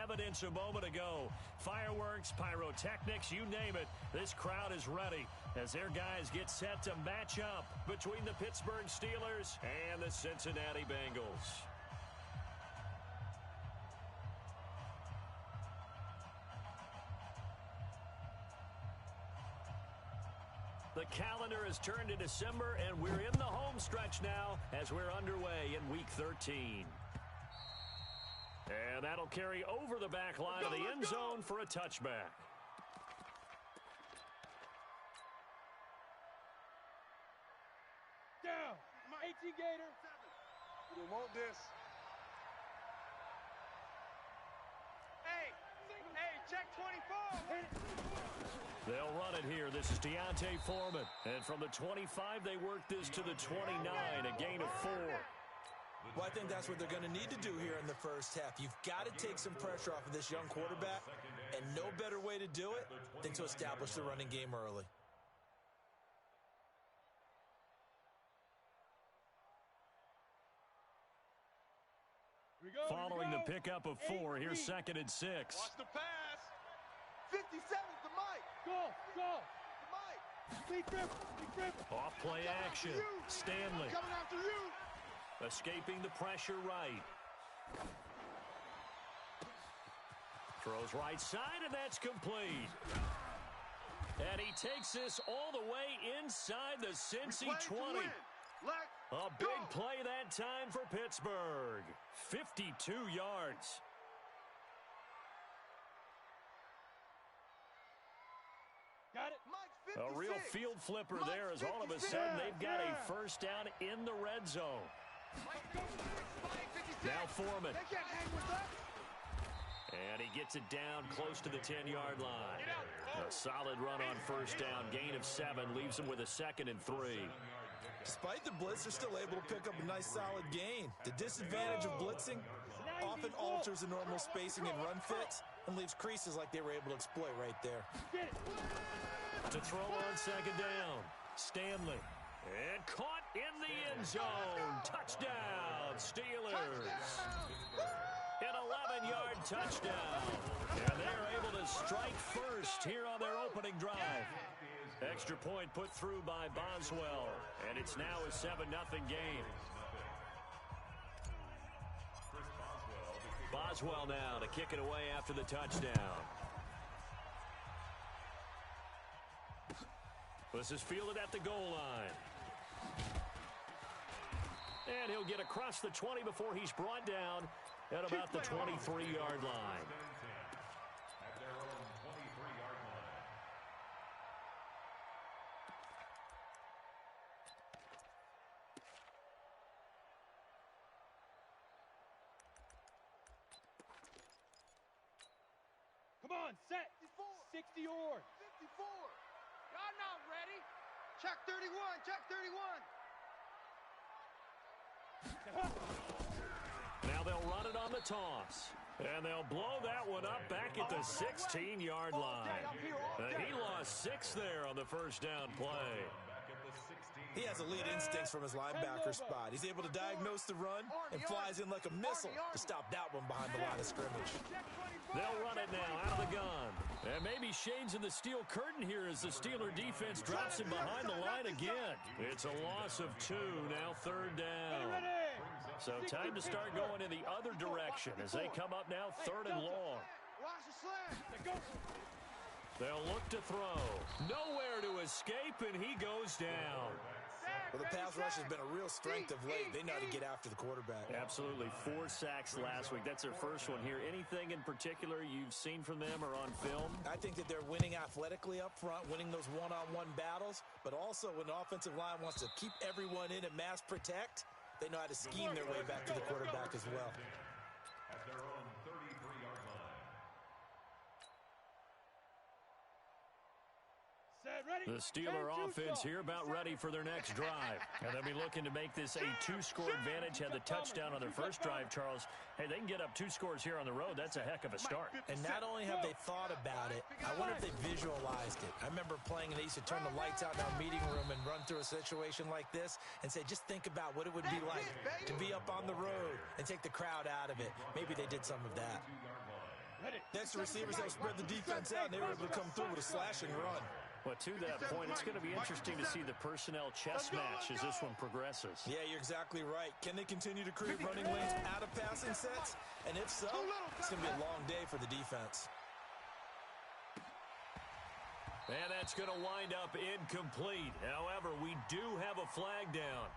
evidence a moment ago. Fireworks, pyrotechnics, you name it. This crowd is ready as their guys get set to match up between the Pittsburgh Steelers and the Cincinnati Bengals. The calendar has turned to December, and we're in the home stretch now as we're underway in Week 13. And that'll carry over the back line of the end zone for a touchback. Down. 18 Gator. We want this. Hey, check 24. They'll run it here. This is Deontay Foreman. And from the 25, they work this to the 29, a gain of 4. Well, I think that's what they're going to need to do here in the first half. You've got to take some pressure off of this young quarterback, and no better way to do it than to establish the running game early. Following the pickup of 4, here's 2nd and 6. Watch the pass. 57's the mic. Go. The mic. Off play action. Stanley. Coming after you. Escaping the pressure right. Throws right side, and that's complete. And he takes this all the way inside the Cincy 20. A big play that time for Pittsburgh. 52 yards. Got it. A real field flipper there as all of a sudden they've got a first down in the red zone. Now Foreman. They can't hang with that. And he gets it down close to the 10-yard line. A solid run on first down. Gain of 7 leaves him with a 2nd and 3. Despite the blitz, they're still able to pick up a nice solid gain. The disadvantage of blitzing often alters the normal spacing and run fits and leaves creases like they were able to exploit right there. To throw on 2nd down. Stanley. And caught in the end zone. Touchdown, Steelers. An 11-yard touchdown. And they're able to strike first here on their opening drive. Extra point put through by Boswell. And it's now a 7-0 game. Boswell now to kick it away after the touchdown. This is fielded at the goal line. And he'll get across the 20 before he's brought down at about the 23-yard line. Come on, set. 60 yards. 54. Y'all not ready. Check 31. Check 31. Now they'll run it on the toss. And they'll blow that one up back at the 16-yard line. He lost 6 there on the first down play. He has elite instincts from his linebacker spot. He's able to diagnose the run and flies in like a missile to stop that one behind the line of scrimmage. They'll run it now out of the gun. And maybe Shane's in the steel curtain here as the Steeler defense drops him behind the line again. It's a loss of 2, now 3rd down. So time to start going in the other direction as they come up now 3rd and long. They'll look to throw. Nowhere to escape, and he goes down. Well, the pass rush has been a real strength of late. They know how to get after the quarterback. Absolutely. 4 sacks last week. That's their first one here. Anything in particular you've seen from them or on film? I think that they're winning athletically up front, winning those one-on-one battles, but also when the offensive line wants to keep everyone in and mass protect, they know how to scheme their way back to the quarterback as well. At their own 33-yard line. The Steeler offense here about ready for their next drive. And they'll be looking to make this a 2-score advantage. Had the touchdown on their first drive, Charles. Hey, they can get up 2 scores here on the road. That's a heck of a start. And not only have they thought about it, I wonder if they visualized it. I remember playing and they used to turn the lights out in our meeting room and run through a situation like this and say, just think about what it would be like to be up on the road and take the crowd out of it. Maybe they did some of that. Next, the receivers help spread the defense out, and they were able to come through with a slashing run. Well, to that point, it's going to be interesting to see the personnel chess match as this one progresses. Yeah, you're exactly right. Can they continue to create running lanes out of passing sets? And if so, it's going to be a long day for the defense. And that's going to wind up incomplete. However, we do have a flag down.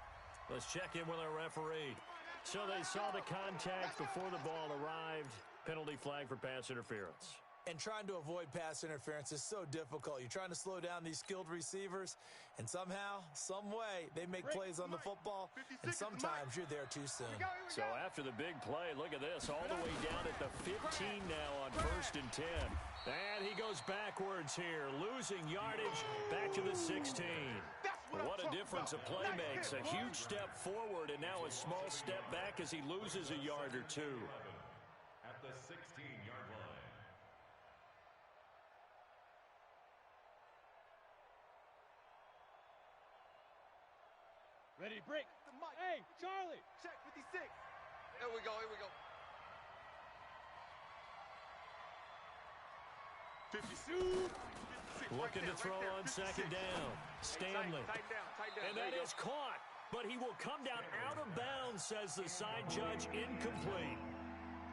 Let's check in with our referee. So they saw the contact before the ball arrived. Penalty flag for pass interference. And trying to avoid pass interference is so difficult. You're trying to slow down these skilled receivers, and somehow, some way, they make plays on the football, and sometimes you're there too soon. So after the big play, look at this, all the way down at the 15 now on 1st and 10. And he goes backwards here, losing yardage back to the 16. What a difference a play makes. A huge step forward, and now a small step back as he loses a yard or two. At the 16-yard line. Ready, break. Hey, Charlie. Check 56. Here we go, here we go. 52. Looking to throw on 2nd down. Stanley. Tight down. And that is caught. But he will come down out of bounds, says the side judge, incomplete.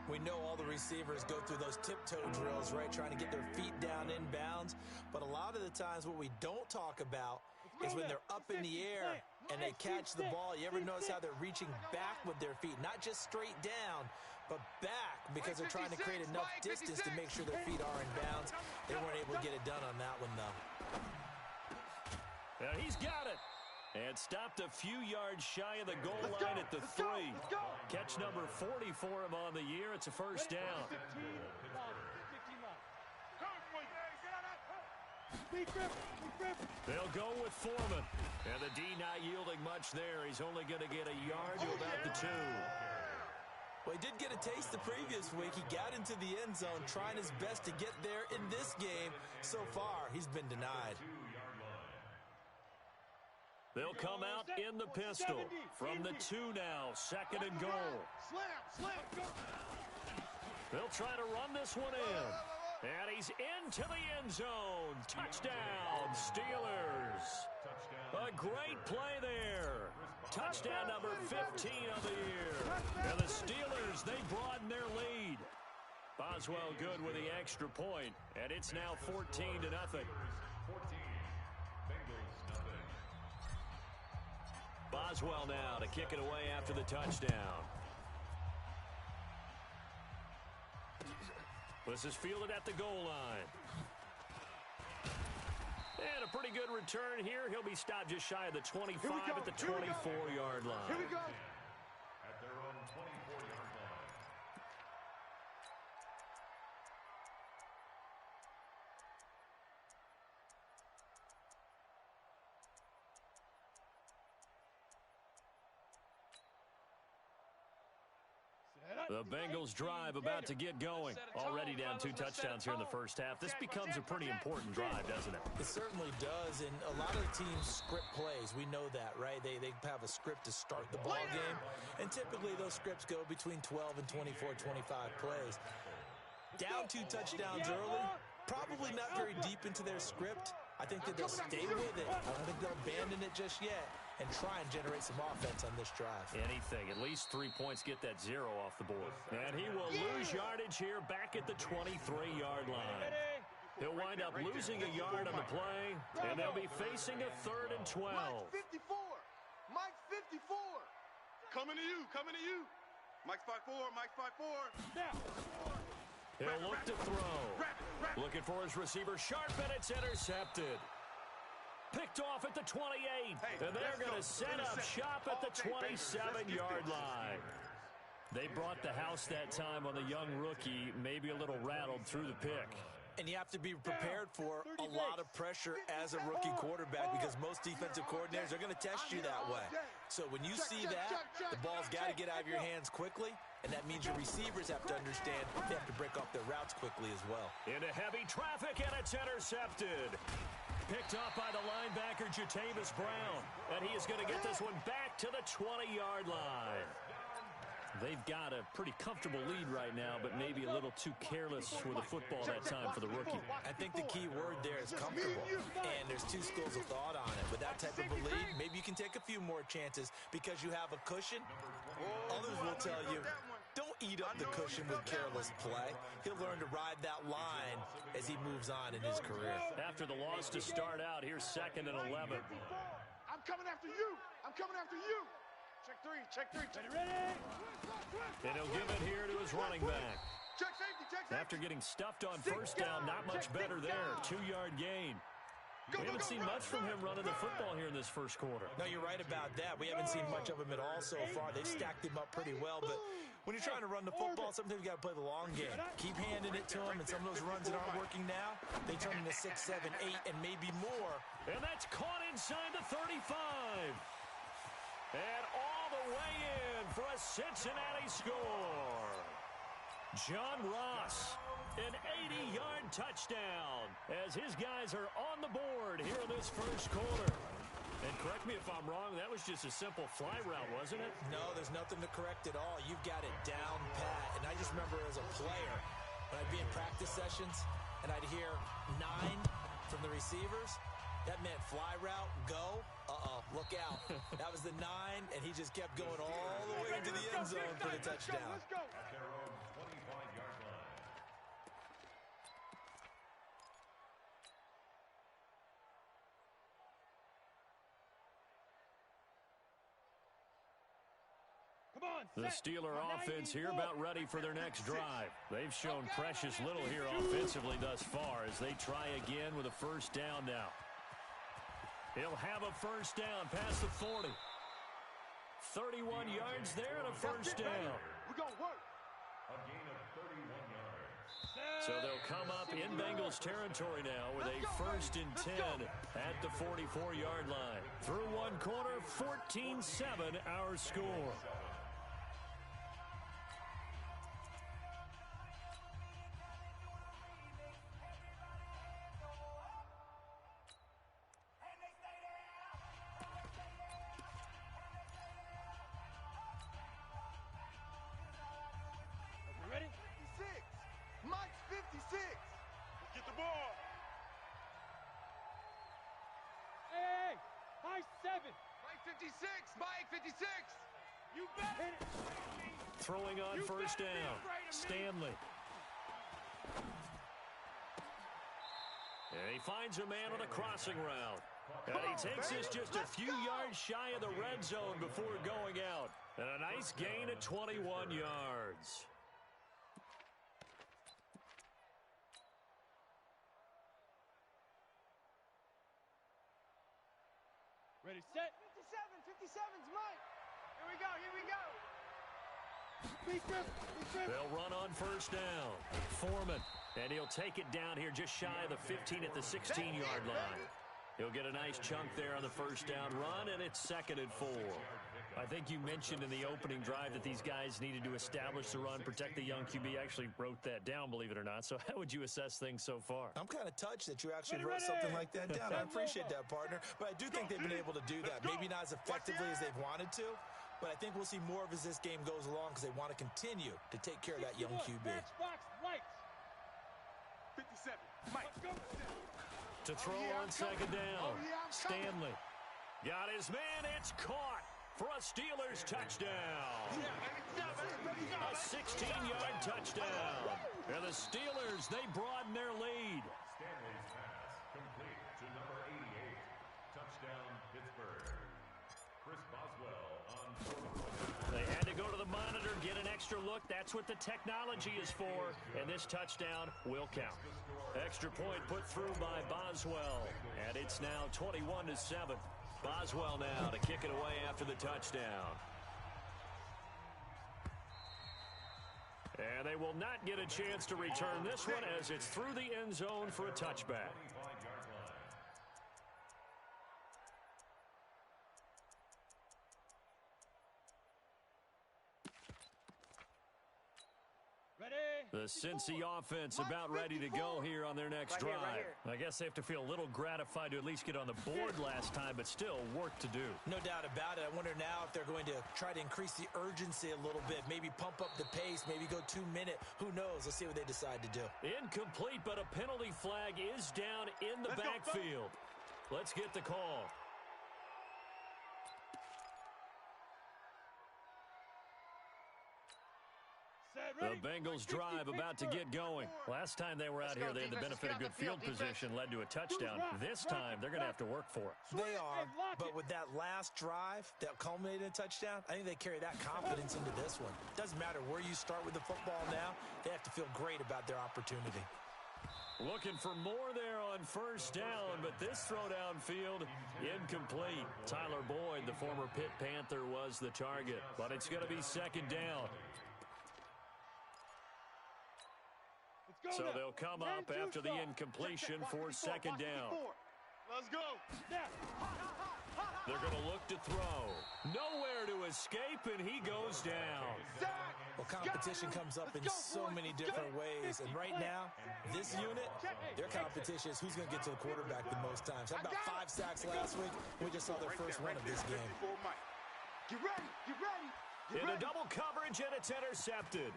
We know all the receivers go through those tiptoe drills, right, trying to get their feet down in bounds. But a lot of the times what we don't talk about is when they're up in the air and they catch the ball. You ever notice how they're reaching back with their feet? Not just straight down, but back, because they're trying to create enough distance to make sure their feet are in bounds. They weren't able to get it done on that one, though. And he's got it. And stopped a few yards shy of the goal line at the 3. Catch number 40 for him on the year. It's a first down. They'll go with Foreman. And the D not yielding much there. He's only going to get a yard to about the 2. Well, he did get a taste the previous week. He got into the end zone, trying his best to get there in this game. So far, he's been denied. They'll come out in the pistol from the 2 now, 2nd and goal. Slam. They'll try to run this one in. And he's into the end zone. Touchdown, Steelers. A great play there. Touchdown number 15 of the year. And the Steelers, they broaden their lead. Boswell good with the extra point, and it's now 14-0. 14. Bengals nothing. Boswell now to kick it away after the touchdown. This is fielded at the goal line. And a pretty good return here. He'll be stopped just shy of the 25 at the 24-yard line. Here we go. At their own 24-yard line. The Bengals drive about to get going. Already down 2 touchdowns here in the first half. This becomes a pretty important drive, doesn't it? It certainly does, and a lot of the teams script plays. We know that, right? They have a script to start the ball game, and typically those scripts go between 12 and 24, 25 plays. Down 2 touchdowns early, probably not very deep into their script. I think that they'll stay with it. I don't think they'll abandon it just yet and try and generate some offense on this drive. Anything. At least 3 points, get that 0 off the board. And he will lose yardage here back at the 23-yard line. He'll wind up losing a yard on the play, and they'll be facing a 3rd and 12. Mike's 54. Coming to you. Mike's 5'4", Mike's 5'4". He'll look to throw. Looking for his receiver, sharp, and it's intercepted. Picked off at the 28, and they're going to set up shop at the 27-yard line. They brought the house that time on the young rookie, maybe a little rattled through the pick. And you have to be prepared for a lot of pressure as a rookie quarterback, because most defensive coordinators are going to test you that way. So when you see that, the ball's got to get out of your hands quickly, and that means your receivers have to understand they have to break off their routes quickly as well. Into heavy traffic, and it's intercepted. Picked up by the linebacker, Jatavis Brown. And he is going to get this one back to the 20-yard line. They've got a pretty comfortable lead right now, but maybe a little too careless with the football that time for the rookie. I think the key word there is comfortable, and there's two schools of thought on it. With that type of a lead, maybe you can take a few more chances because you have a cushion. Others will tell you, don't eat up the cushion with careless play. He'll learn to ride that line as he moves on in his career. After the loss to start out, here's 2nd and 11. I'm coming after you. I'm coming after you. Check three, check three. Ready? And he'll give it here to his running back. Check safety, check safety. After getting stuffed on first down, not much better there. 2-yard gain. We haven't seen much from him running the football here in this first quarter. No, you're right about that. We haven't seen much of him at all so far. They've stacked him up pretty well, but when you're trying to run the football, sometimes you got to play the long game. Keep handing it to him, and some of those runs that aren't working now, they turn into 6, 7, 8, and maybe more. And that's caught inside the 35. And all the way in for a Cincinnati score. John Ross, an 80-yard touchdown as his guys are on the board here in this first quarter. And correct me if I'm wrong, that was just a simple fly route, wasn't it? No, there's nothing to correct at all. You've got it down pat. And I just remember as a player, when I'd be in practice sessions and I'd hear 9 from the receivers, that meant fly route, go, look out. That was the 9, and he just kept going all the way into the end zone for the touchdown. Let's go. At their own 25-yard line. Come on, The Steeler offense here about ready for their next drive. They've shown precious little here offensively thus far as they try again with a first down now. He'll have a first down past the 40. 31 yards there and a first down. We're going to work. A gain of 31 yards. So they'll come up in Bengals territory now with a first and 10 at the 44-yard line. Through one quarter, 14-7 our score. ready? 56. Mike's 56. Get the ball. Hey, high 7. Mike 56. Mike 56. You bet. Hit it. Throwing on first down, Stanley. And he finds a man on a crossing route. And he takes this just a few yards shy of the red zone before going out. And a nice gain of 21 yards. Ready, set. 57's Mike. Here we go, here we go. They'll run on first down. Foreman. And he'll take it down here just shy of the 15 at the 16-yard line. He'll get a nice chunk there on the first down run, and it's 2nd and 4. I think you mentioned in the opening drive that these guys needed to establish the run, protect the young QB. I actually wrote that down, believe it or not. So how would you assess things so far? I'm kind of touched that you actually wrote something like that down. I appreciate that, partner. But I do think they've been able to do that. Maybe not as effectively as they've wanted to, but I think we'll see more of as this game goes along because they want to continue to take care of that young QB. Matchbox lights. 57. Mike. To throw on second down, Stanley. Got his man, it's caught for a Steelers touchdown. A 16-yard touchdown. And the Steelers, they broaden their lead. Stanley's pass complete to number 88. Touchdown, Pittsburgh. Chris Boswell on 4. They had to go to the monitor, get an extra look. That's what the technology is for. And this touchdown will count. Extra point put through by Boswell. And it's now 21-7. Boswell now to kick it away after the touchdown. And they will not get a chance to return this one as it's through the end zone for a touchback. 25-yard line. Ready. The Cincy offense about ready to go here on their next drive. I guess they have to feel a little gratified to at least get on the board last time, but still work to do. No doubt about it. I wonder now if they're going to try to increase the urgency a little bit, maybe pump up the pace, maybe go 2 minute. Who knows? Let's see what they decide to do. Incomplete, but a penalty flag is down in the backfield. Let's get the call. The Bengals drive about to get going. Last time they were out here, they had the benefit of good field position, led to a touchdown. This time, they're going to have to work for it. They are, but with that last drive that culminated in a touchdown, I think they carry that confidence into this one. Doesn't matter where you start with the football now, they have to feel great about their opportunity. Looking for more there on first down, but this throw downfield, incomplete. Tyler Boyd, the former Pitt Panther, was the target, but it's going to be second down. So they'll come up after the incompletion for second down. Let's go. They're going to look to throw. Nowhere to escape, and he goes down. Well, competition comes up in so many different ways, and right now, this unit, their competition is who's going to get to the quarterback the most times. Had about 5 sacks last week. We just saw their first one of this game. Get ready. Get ready. In a double coverage, and it's intercepted.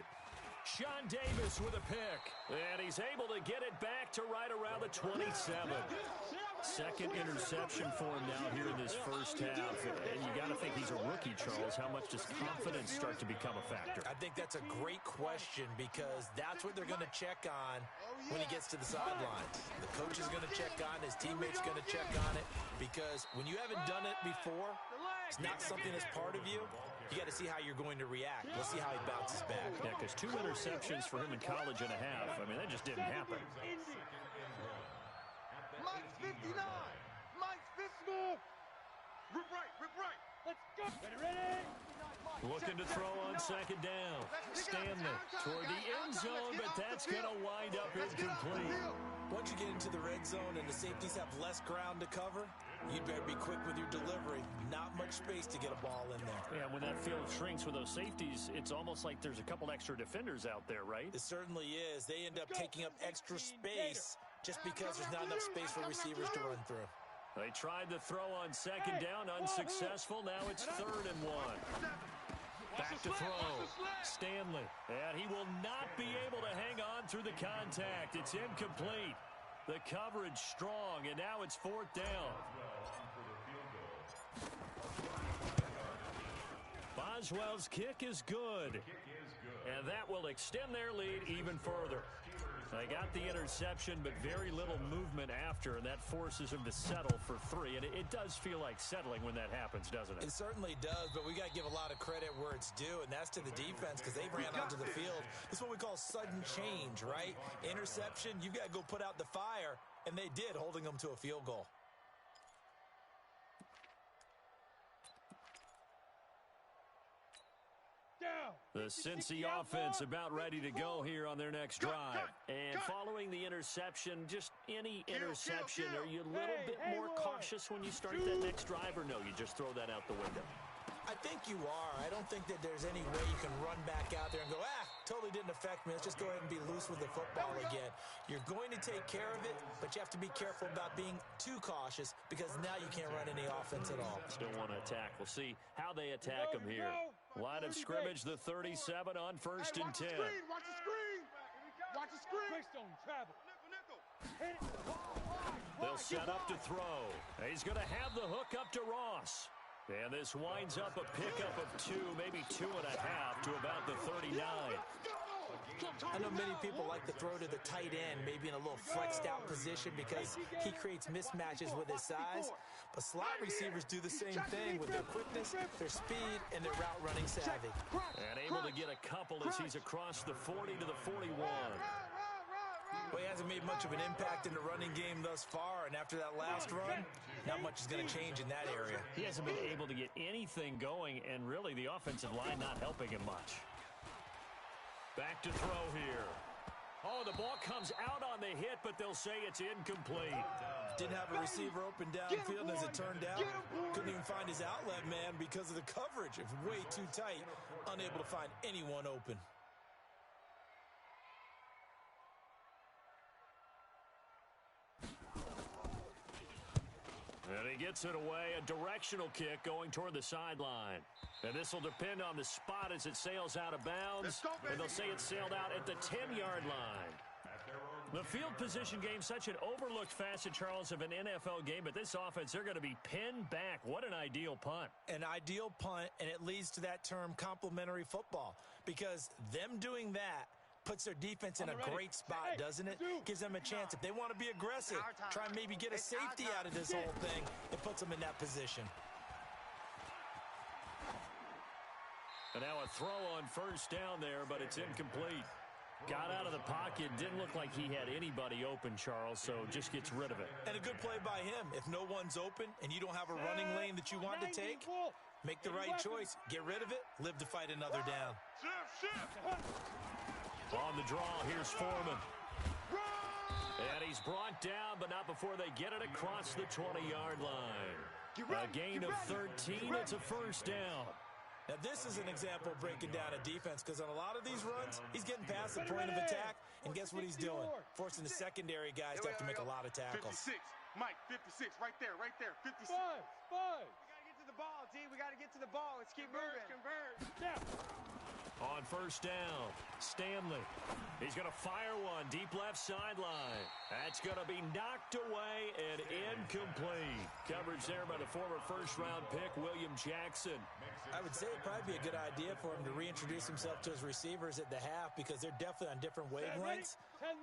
Sean Davis with a pick, and he's able to get it back to right around the 27. Second interception for him now here in this first half, and you got to think he's a rookie, Charles. How much does confidence start to become a factor? I think that's a great question because that's what they're going to check on when he gets to the sidelines. The coach is going to check on, his teammates going to check on it, because when you haven't done it before, it's not something that's part of you. You got to see how you're going to react. Let's see how he bounces back. Yeah, because 2 interceptions for him in college and a half. I mean, that just didn't happen. Mike's 59. Mike's 59. Rip right. Let's go. Ready? Looking to throw on second down. Stanley toward the end zone, but that's going to wind up incomplete. Once you get into the red zone and the safeties have less ground to cover, you'd better be quick with your delivery. Not much space to get a ball in there. Yeah, when that field shrinks with those safeties, it's almost like there's a couple extra defenders out there, right? It certainly is. They end up taking up extra space just because there's not enough space for receivers to run through. They tried to throw on second down, unsuccessful. Now it's 3rd and 1. Back to throw. Stanley. And he will not be able to hang on through the contact. It's incomplete. The coverage strong, and now it's 4th down. Boswell's kick is good. And that will extend their lead even further. They got the interception, but very little movement after, and that forces them to settle for 3. And it does feel like settling when that happens, doesn't it? It certainly does, but we got to give a lot of credit where it's due, and that's to the defense because they ran onto the field. This is what we call sudden change, right? Interception, you've got to go put out the fire, and they did, holding them to a field goal. The Cincy offense about ready to go here on their next drive. And following the interception, just any interception, are you a little bit more cautious when you start that next drive, or no, you just throw that out the window? I think you are. I don't think that there's any way you can run back out there and go, totally didn't affect me. Let's just go ahead and be loose with the football again. You're going to take care of it, but you have to be careful about being too cautious because now you can't run any offense at all. Still want to attack. We'll see how they attack them here. Line of scrimmage, the 37 on 1st and 10. Watch the screen. Watch the screen. Greystone travel. They'll set up to throw. He's going to have the hook up to Ross. And this winds up a pickup of 2, maybe 2.5 to about the 39. I know many people like to throw to the tight end, maybe in a little flexed out position because he creates mismatches with his size. But slot receivers do the same thing with their quickness, their speed, and their route running savvy. And able to get a couple as he's across the 40 to the 41. Well, he hasn't made much of an impact in the running game thus far, and after that last run, not much is going to change in that area. He hasn't been able to get anything going, and really the offensive line not helping him much. Back to throw here. Oh, the ball comes out on the hit, but they'll say it's incomplete. Didn't have a receiver open downfield, and as it turned out, couldn't even find his outlet man because of the coverage. It was way too tight, unable to find anyone open. And he gets it away, a directional kick going toward the sideline. And this will depend on the spot as it sails out of bounds. And they'll say it sailed out at the 10-yard line. The field position game, such an overlooked facet, Charles, of an NFL game. But this offense, they're going to be pinned back. What an ideal punt. An ideal punt, and it leads to that term complementary football. Because them doing that puts their defense in a great spot, doesn't it? Gives them a chance. If they want to be aggressive, try and maybe get a safety out of this whole thing, it puts them in that position. And now a throw on first down there, but it's incomplete. Got out of the pocket. Didn't look like he had anybody open, Charles, so just gets rid of it. And a good play by him. If no one's open and you don't have a running lane that you want to take, make the right choice. Get rid of it. Live to fight another down. On the draw, here's Foreman. And he's brought down, but not before they get it across the 20-yard line. A gain of 13. It's a first down. Now, this is an example of breaking down a defense because on a lot of these runs, he's getting past the point of attack, and guess what he's doing? Forcing the secondary guys to have to make a lot of tackles. 56. Mike, 56. Right there. 56. Five. We got to get to the ball, D. We got to get to the ball. Let's keep moving. Converge. Now. On first down, Stanley. He's going to fire one deep left sideline. That's going to be knocked away and incomplete. Coverage there by the former first-round pick, William Jackson. I would say it'd probably be a good idea for him to reintroduce himself to his receivers at the half because they're definitely on different wavelengths.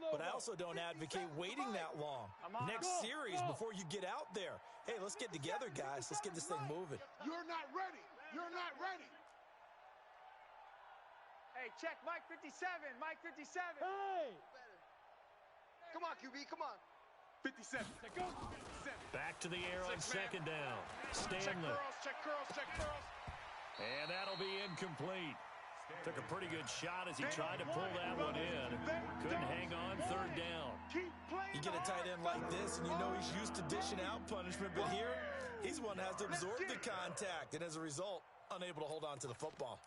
But I also don't advocate waiting that long. Next series, before you get out there, hey, let's get together, guys. Let's get this thing moving. You're not ready. You're not ready. Hey, check Mike 57. Mike 57. Hey. Come on, QB. Come on. 57. Go. 57. Back to the air on second down. Stanley. Check curls. And that'll be incomplete. Took a pretty good shot as he tried to pull that one in. Couldn't hang on third down. You get a tight end like this, and you know he's used to dishing out punishment, but here, he's one that has to absorb the contact, and as a result, unable to hold on to the football.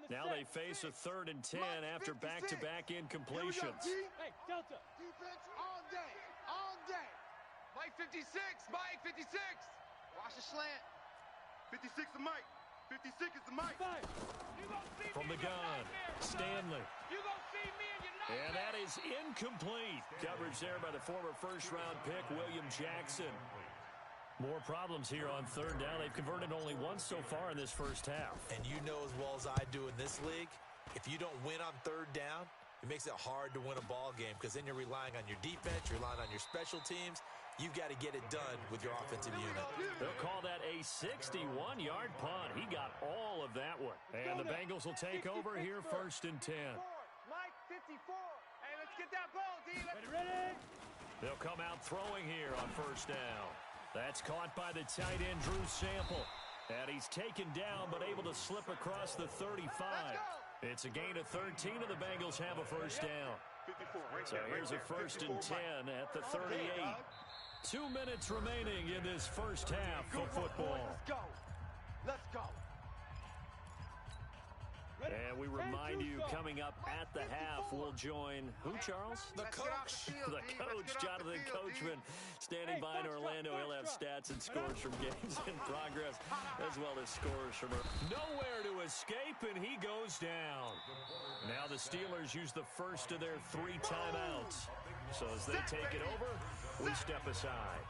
Now they face a 3rd and 10 after back-to-back incompletions. Hey, Delta. Defense all day. All day. Mike 56. Mike 56. Watch the slant. 56 to Mike. 56 is the Mike. Five. From the gun, Stanley. You gonna see me and you're not. And that is incomplete. Coverage there by the former first-round pick, William Jackson. More problems here on third down. They've converted only once so far in this first half. And you know as well as I do in this league, if you don't win on third down, it makes it hard to win a ball game because then you're relying on your defense, you're relying on your special teams. You've got to get it done with your offensive unit. They'll call that a 61-yard punt. He got all of that one. And the Bengals will take over here 1st and 10. Mike 54. Hey, let's get that ball, D. Ready. They'll come out throwing here on first down. That's caught by the tight end, Drew Sample. And he's taken down, but able to slip across the 35. It's a gain of 13, and the Bengals have a first down. So here's a 1st and 10 at the 38. 2 minutes remaining in this first half of football. Let's go. Let's go. And we remind you, coming up at the half, we'll join who, Charles? The coach. The coach, Jonathan Coachman, standing by in Orlando. He'll have stats and scores from games in progress, as well as scores from nowhere to escape, and he goes down. Now the Steelers use the first of their 3 timeouts. So as they take it over, we step aside.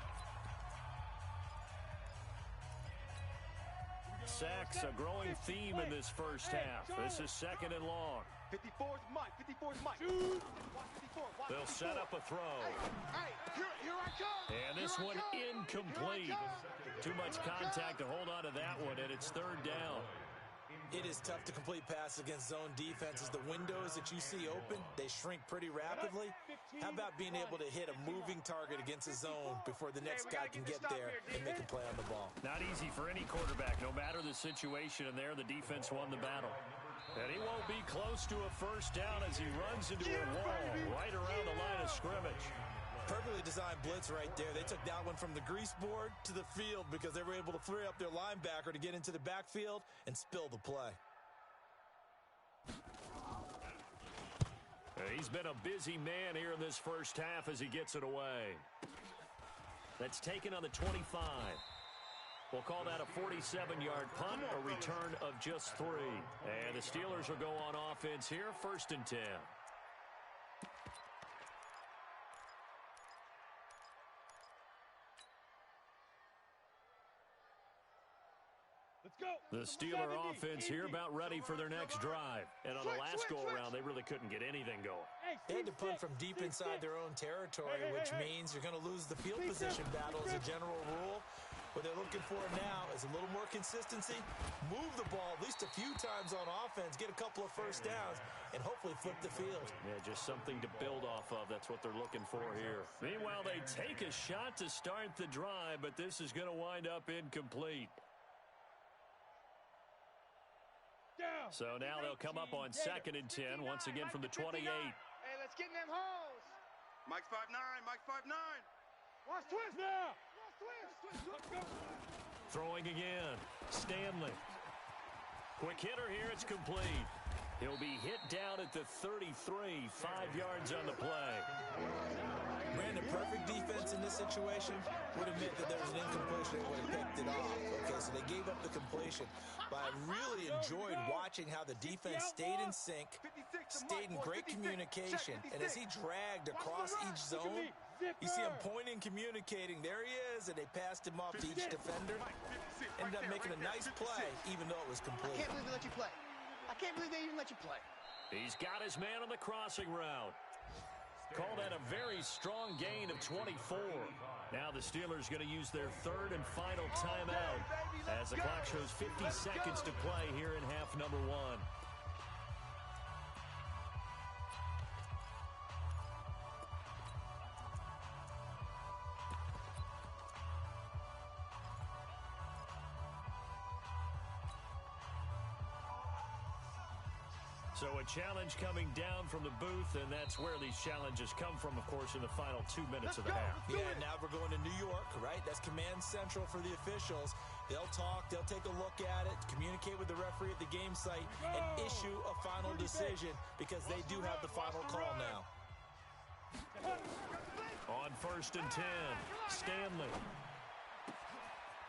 Sacks, a growing theme in this first half. This is 2nd and long. 54's Mike. 54's Mike. They'll set up a throw. Hey, here I come. And this one incomplete. Too much contact to hold on to that one, and it's 3rd down. It is tough to complete passes against zone defenses. The windows that you see open, they shrink pretty rapidly. How about being able to hit a moving target against a zone before the next guy can get there and make a play on the ball? Not easy for any quarterback, no matter the situation, and there the defense won the battle. And he won't be close to a first down as he runs into a wall right around the line of scrimmage. Perfectly designed blitz right there. They took that one from the grease board to the field because they were able to free up their linebacker to get into the backfield and spill the play. He's been a busy man here in this first half as he gets it away. That's taken on the 25. We'll call that a 47-yard punt, a return of just 3. And the Steelers will go on offense here, 1st and 10. Let's go. The Steeler offense here about ready for their next drive. And on the last go-around, they really couldn't get anything going. They had to punt from deep inside their own territory, which means you're going to lose the field position battle as a general rule. What they're looking for now is a little more consistency, move the ball at least a few times on offense, get a couple of first downs, and hopefully flip the field. Yeah, just something to build off of. That's what they're looking for here. Meanwhile, they take a shot to start the drive, but this is going to wind up incomplete. Down. So now they'll come up on 2nd and 10, once again from the 28. Hey, let's get in them holes. Mike's 5'9", Mike's 5'9". Watch twist. Now. Let's go. Throwing again. Stanley. Quick hitter here. It's complete. He'll be hit down at the 33, 5 yards on the play. Brandon, perfect defense in this situation would admit that there was an incompletion and would have picked it off. Okay, so they gave up the completion. But I really enjoyed watching how the defense stayed in sync, stayed in great communication. And as he dragged across each zone, you see him pointing, communicating. There he is, and they passed him off to each defender. Ended up making a nice play, even though it was complete. I can't believe they let you play. I can't believe they even let you play. He's got his man on the crossing route. Call that a very strong gain of 24. Now the Steelers going to use their 3rd and final timeout as the clock shows 50 seconds to play here in half number 1. So a challenge coming down from the booth, and that's where these challenges come from, of course, in the final 2 minutes of the half. Yeah, now we're going to New York, right? That's command central for the officials. They'll talk, they'll take a look at it, communicate with the referee at the game site, and issue a final decision because they do have the final call now. On 1st and 10, Stanley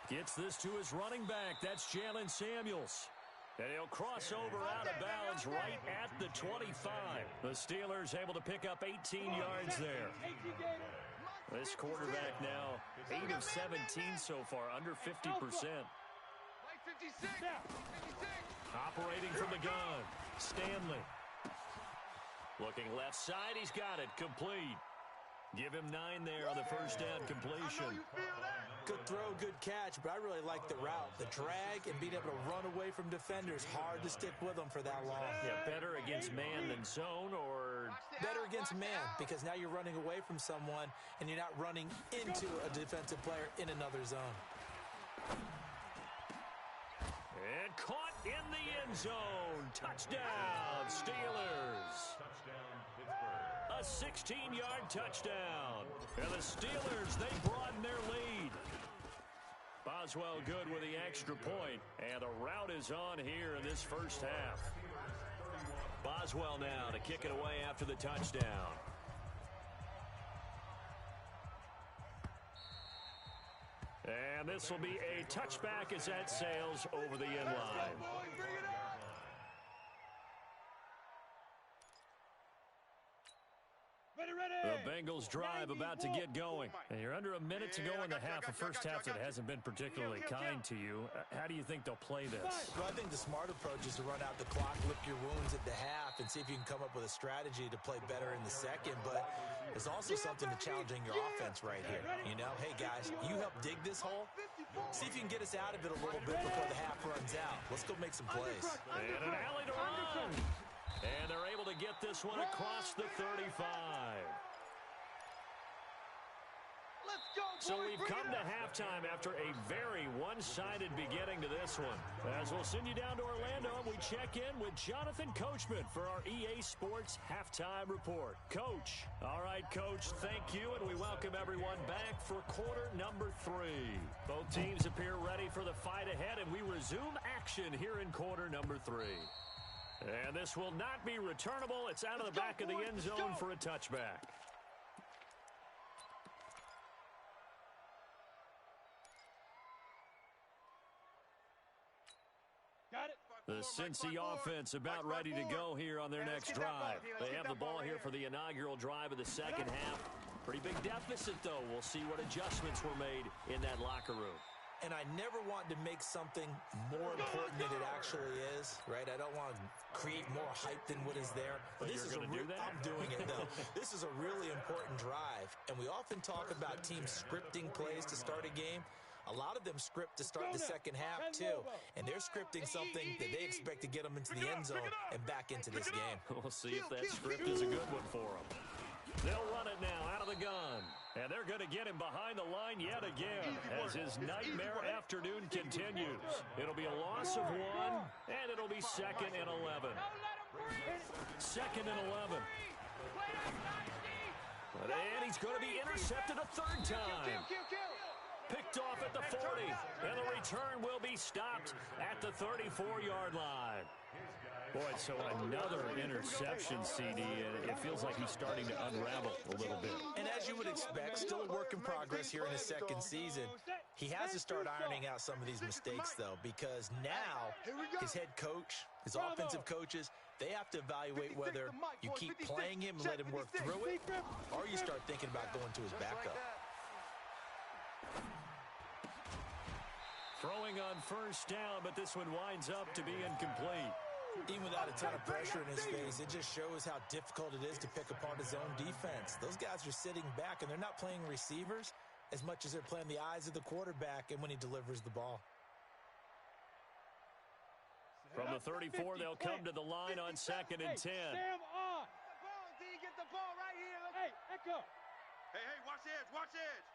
gets this to his running back. That's Jalen Samuels. And he'll cross over out of bounds right at the 25. The Steelers able to pick up 18 yards there. This quarterback now 8 of 17 so far, under 50%. Operating from the gun, Stanley. Looking left side, he's got it, complete. Give him 9 there on the first down completion. Good throw, good catch, but I really like the route. The drag and being able to run away from defenders, hard to stick with them for that long. Yeah, better against man than zone, or better against man, because now you're running away from someone and you're not running into a defensive player in another zone. And caught in the end zone. Touchdown, Steelers. A 16-yard touchdown. And the Steelers, they broaden their lead. Boswell good with the extra point. And the route is on here in this first half. Boswell now to kick it away after the touchdown. And this will be a touchback as that sails over the end line. The Bengals drive about to get going. And you're under a minute to go in the half, a first half that hasn't been particularly kind to you. How do you think they'll play this? Well, I think the smart approach is to run out the clock, lick your wounds at the half, and see if you can come up with a strategy to play better in the second. But there's also something to challenging your offense right here. You know, hey, guys, you help dig this hole. See if you can get us out of it a little bit before the half runs out. Let's go make some plays. And an alley to run. And they're able to get this one across the 35. So we've come to halftime after a very one-sided beginning to this one. As we'll send you down to Orlando, and we check in with Jonathan Coachman for our EA Sports Halftime Report. Coach. All right, Coach, thank you, and we welcome everyone back for quarter number 3. Both teams appear ready for the fight ahead, and we resume action here in quarter number 3. And this will not be returnable. It's out of the back of the end zone for a touchback. Got it. The Cincy offense about ready to go here on their next drive. They have the ball here for the inaugural drive of the second half. Pretty big deficit, though. We'll see what adjustments were made in that locker room. And I never want to make something more important than it actually is, right? I don't want to create more hype than what is there. But this is you're going to do that? I'm doing it, though. This is a really important drive, and we often talk about teams scripting plays to start a game. A lot of them script to start the second half, too, and they're scripting something that they expect to get them into the end zone and back into this game. We'll see if that script is a good one for them. They'll run it now out of the gun. And they're going to get him behind the line yet again as his nightmare afternoon continues. It'll be a loss of 1, and it'll be 2nd and 11. 2nd and 11. And he's going to be intercepted a third time. Picked off at the 40, and the return will be stopped at the 34-yard line. Boy, so another interception, CD, and it feels like he's starting to unravel a little bit. And as you would expect, still a work in progress here in his second season. He has to start ironing out some of these mistakes, though, because now his head coach, his offensive coaches, they have to evaluate whether you keep playing him and let him work through it, or you start thinking about going to his backup. Throwing on first down, but this one winds up to be incomplete. Even without a ton of pressure in his face, it just shows how difficult it is to pick apart his own defense. Those guys are sitting back, and they're not playing receivers as much as they're playing the eyes of the quarterback and when he delivers the ball. From the 34, they'll come to the line on 2nd and 10. Sam on. Get the ball right here. Hey, Echo. Hey, watch edge, watch edge.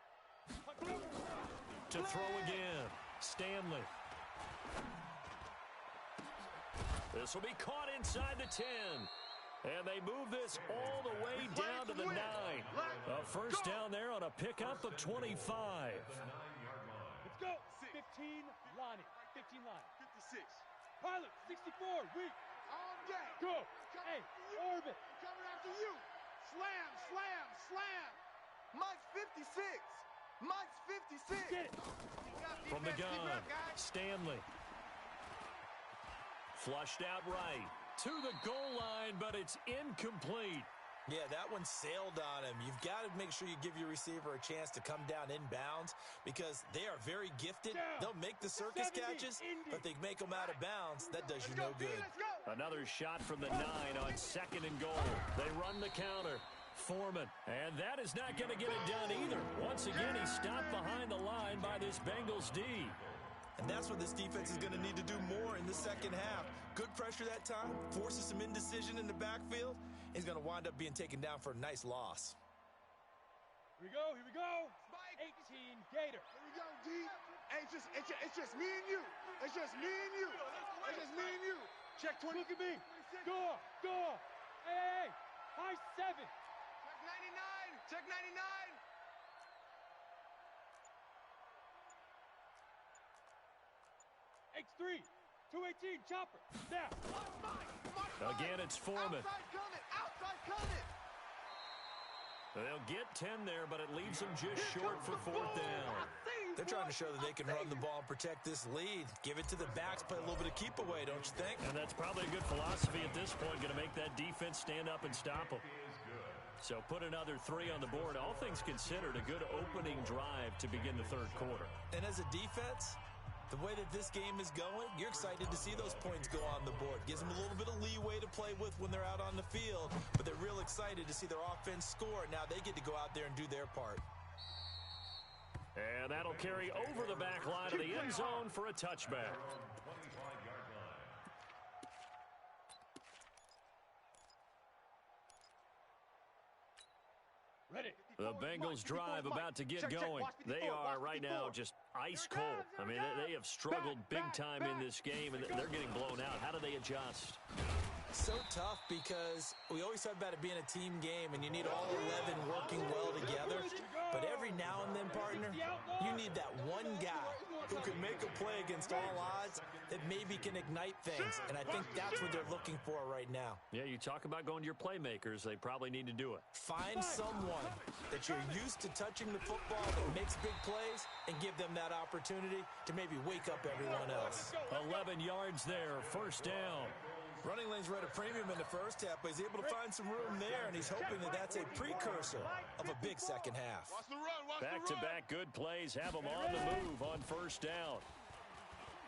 To throw again, Stanley. This will be caught inside the 10. And they move this all the way down to the 9. A first down there on a pickup of 25. Let's go. 15, Lonnie. 15 line. 56. Pilot, 64, weak. On deck. Go. Hey, orbit. Coming after you. Slam, slam, slam. Mike's 56. Mike's 56. Get it. From the gun, Stanley. Flushed out right to the goal line, but it's incomplete. Yeah, that one sailed on him. You've got to make sure you give your receiver a chance to come down inbounds because they are very gifted. They'll make the circus catches, but they make them out of bounds. That does you no good. Another shot from the 9 on 2nd and goal. They run the counter. Foreman, and that is not going to get it done either. Once again, he's stopped behind the line by this Bengals D. And that's what this defense is going to need to do more in the second half. Good pressure that time, forces some indecision in the backfield. He's going to wind up being taken down for a nice loss. Here we go, here we go. 18, Gator. Here we go, D. Hey, it's just me and you. It's just me and you. It's just me and you. Check 20. Look at me. Go, go. Hey, high 7. Check 99. Check 99. X3, 218, chopper. Now. Again, it's Foreman. Outside coming. They'll get 10 there, but it leaves them just short for 4th down. They're trying to show that they can run the ball and protect this lead. Give it to the backs, play a little bit of keep away, don't you think? And that's probably a good philosophy at this point, going to make that defense stand up and stop them. So put another 3 on the board. All things considered, a good opening drive to begin the third quarter. And as a defense, the way that this game is going, you're excited to see those points go on the board. Gives them a little bit of leeway to play with when they're out on the field, but they're real excited to see their offense score. Now they get to go out there and do their part. And that'll carry over the back line of the end zone for a touchback. Ready. The Bengals drive about to get going. They are right now just ice cold. I mean, they have struggled big time in this game, and they're getting blown out. How do they adjust? So tough because we always talk about it being a team game and you need all 11 working well together. But every now and then, partner, you need that one guy who can make a play against all odds that maybe can ignite things. And I think that's what they're looking for right now. Yeah, you talk about going to your playmakers. They probably need to do it. Find someone that you're used to touching the football that makes big plays and give them that opportunity to maybe wake up everyone else. 11 yards there, first down. Running lanes were at a premium in the first half, but he's able to find some room there, and he's hoping that that's a precursor of a big second half. Back-to-back good plays have him on the move on first down.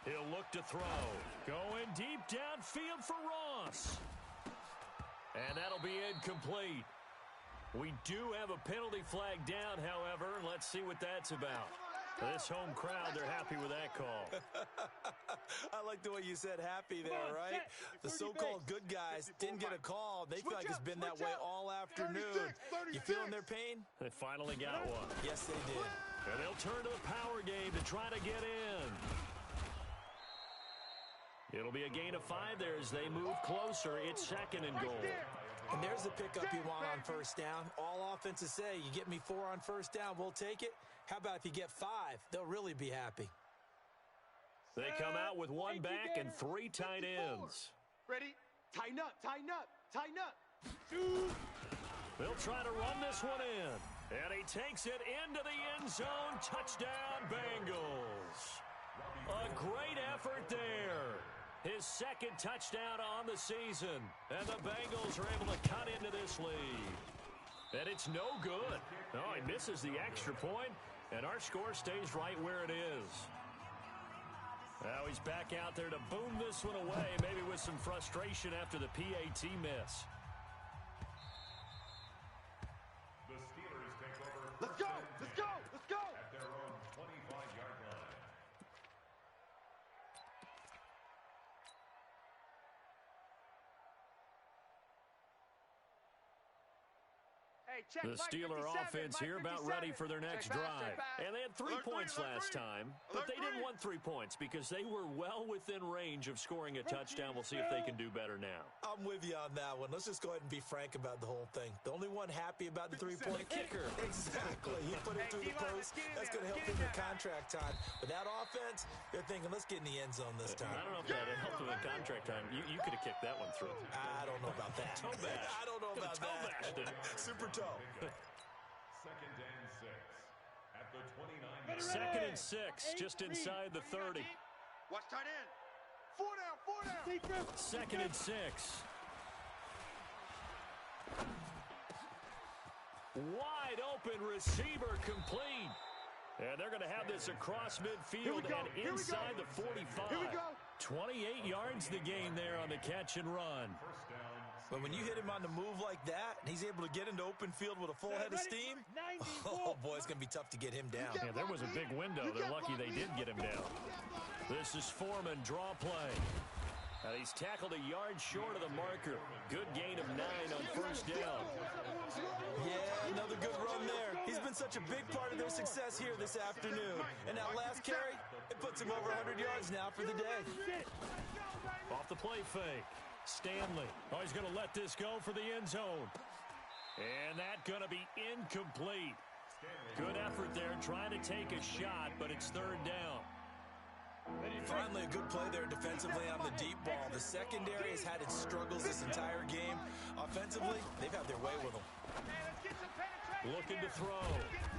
He'll look to throw. Going deep downfield for Ross. And that'll be incomplete. We do have a penalty flag down, however. Let's see what that's about. This home crowd, they're happy with that call. I like the way you said happy there, right? The so-called good guys didn't get a call. They feel like it's been that way all afternoon. You feeling their pain? They finally got one. Yes, they did. And they'll turn to the power game to try to get in. It'll be a gain of 5 there as they move closer. It's second and goal. And there's the pickup you want on first down. All offenses say, you get me 4 on first down, we'll take it. How about if you get 5? They'll really be happy. They come out with 1 back and 3 tight ends. Ready? Tighten up, tighten up, tighten up. They'll try to run this one in. And he takes it into the end zone. Touchdown, Bengals. A great effort there. His second touchdown on the season. And the Bengals are able to cut into this lead. And it's no good. Oh, he misses the extra point, and our score stays right where it is. Now he's back out there to boom this one away, maybe with some frustration after the PAT miss. The Steelers take over. Let's go, let's go, let's go. At their own 25-yard line. The Steeler offense here about ready for their next drive. And they had 3 points last time, but they didn't want 3 points because they were well within range of scoring a touchdown. We'll see if they can do better now. I'm with you on that one. Let's just go ahead and be frank about the whole thing. The only one happy about the three-point kicker. Exactly. He put it through the post. That's going to help him in contract time. But that offense, they're thinking, let's get in the end zone this time. I don't know if that helped him in contract time. You could have kicked that one through. I don't know about that. Toe bash. I don't know about that. Super toe. Second and 6. At the 29. Second and 6, just inside the 30. Watch tight end. 4 down, 4 down. Second and 6. Wide open receiver complete. And they're going to have this across midfield and inside the 45. 28 yards the gain there on the catch and run. But when you hit him on the move like that, and he's able to get into open field with a full head of steam, oh, boy, it's going to be tough to get him down. Yeah, there was a big window. They're lucky they did get him down. This is Foreman, draw play. And he's tackled a yard short of the marker. Good gain of 9 on first down. Yeah, another good run there. He's been such a big part of their success here this afternoon. And that last carry, it puts him over 100 yards now for the day. Off the play fake. Stanley. Oh, he's going to let this go for the end zone. And that's going to be incomplete. Good effort there trying to take a shot, but it's third down. Finally, a good play there defensively on the deep ball. The secondary has had its struggles this entire game. Offensively, they've had their way with them. Looking to throw.